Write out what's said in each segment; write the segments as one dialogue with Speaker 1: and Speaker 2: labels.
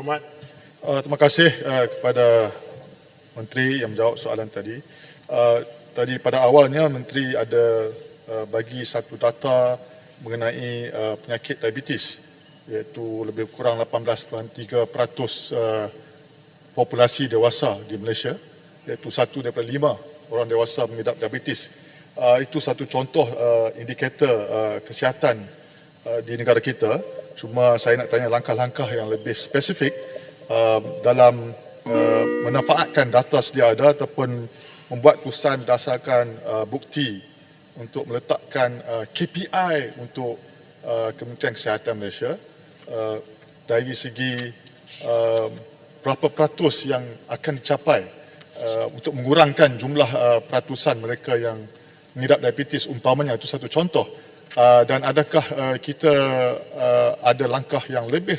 Speaker 1: Hormat.
Speaker 2: Terima kasih kepada Menteri yang menjawab soalan tadi. Tadi pada awalnya Menteri ada bagi satu data mengenai penyakit diabetes, iaitu lebih kurang 18.3% populasi dewasa di Malaysia, iaitu 1 daripada 5 orang dewasa mengidap diabetes. Itu satu contoh indikator kesihatan di negara kita. Cuma saya nak tanya langkah-langkah yang lebih spesifik dalam memanfaatkan data sedia ada ataupun membuat keputusan berdasarkan bukti untuk meletakkan KPI untuk Kementerian Kesihatan Malaysia dari segi berapa peratus yang akan dicapai untuk mengurangkan jumlah peratusan mereka yang mengidap diabetes umpamanya. Itu satu contoh. Dan adakah kita ada langkah yang lebih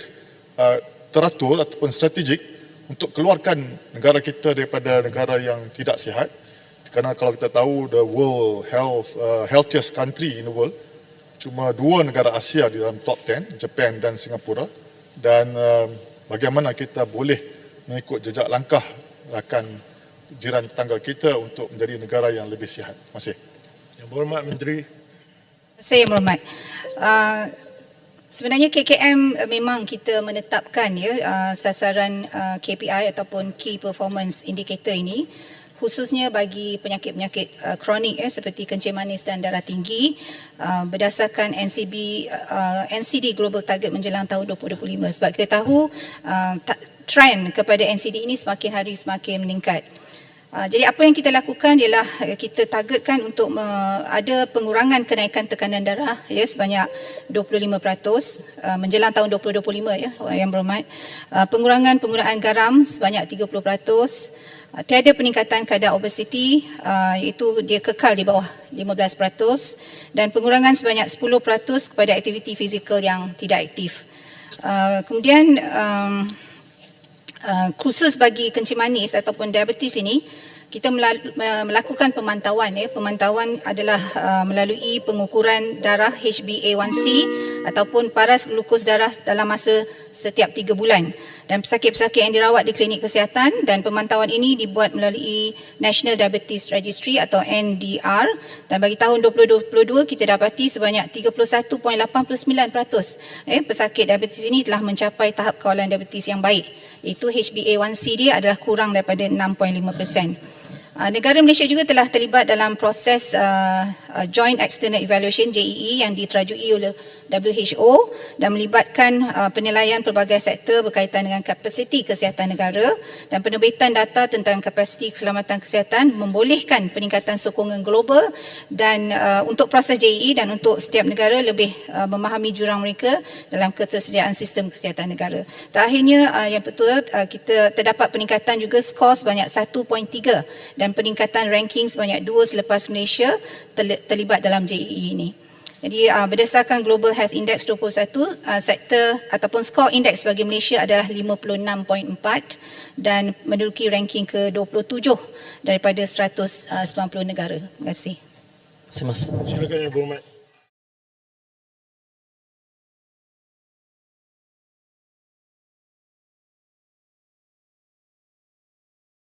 Speaker 2: teratur ataupun strategik untuk keluarkan negara kita daripada negara yang tidak sihat? Kerana kalau kita tahu the world healthiest country in the world, cuma 2 negara Asia di dalam top 10, Japan dan Singapura. Dan bagaimana kita boleh mengikut jejak langkah rakan jiran tetangga kita untuk menjadi negara yang lebih sihat? Terima kasih.
Speaker 1: Yang Berhormat Menteri.
Speaker 3: Saya berhormat. Sebenarnya KKM memang kita menetapkan sasaran KPI ataupun Key Performance Indicator ini khususnya bagi penyakit-penyakit kronik seperti kencing manis dan darah tinggi berdasarkan NCD Global Target menjelang tahun 2025. Sebab kita tahu trend kepada NCD ini semakin hari semakin meningkat. Jadi apa yang kita lakukan ialah kita targetkan untuk ada pengurangan kenaikan tekanan darah sebanyak 25% menjelang tahun 2025 yang berhormat. Pengurangan penggunaan garam sebanyak 30%. Tiada peningkatan kadar obesiti, iaitu dia kekal di bawah 15%, dan pengurangan sebanyak 10% kepada aktiviti fizikal yang tidak aktif. Kemudian khusus bagi kencing manis ataupun diabetes ini, kita melakukan pemantauan. Pemantauan adalah melalui pengukuran darah HbA1c ataupun paras glukos darah dalam masa setiap 3 bulan. Dan pesakit-pesakit yang dirawat di klinik kesihatan, dan pemantauan ini dibuat melalui National Diabetes Registry atau NDR. Dan bagi tahun 2022 kita dapati sebanyak 31.89% pesakit diabetes ini telah mencapai tahap kawalan diabetes yang baik. Itu HbA1c dia adalah kurang daripada 6.5%. Negara Malaysia juga telah terlibat dalam proses Joint External Evaluation JEE yang diterajui oleh WHO dan melibatkan penilaian pelbagai sektor berkaitan dengan kapasiti kesihatan negara, dan penerbitan data tentang kapasiti keselamatan kesihatan membolehkan peningkatan sokongan global dan untuk proses JEE dan untuk setiap negara lebih memahami jurang mereka dalam ketersediaan sistem kesihatan negara. Terakhirnya yang betul kita terdapat peningkatan juga skor sebanyak 1.3 dan peningkatan ranking sebanyak 2 selepas Malaysia terlibat dalam JEE ini. Jadi berdasarkan Global Health Index 21, sektor ataupun skor indeks bagi Malaysia adalah 56.4 dan menduduki ranking ke-27 daripada 190 negara. Terima kasih.
Speaker 1: Silakan Yang Berhormat.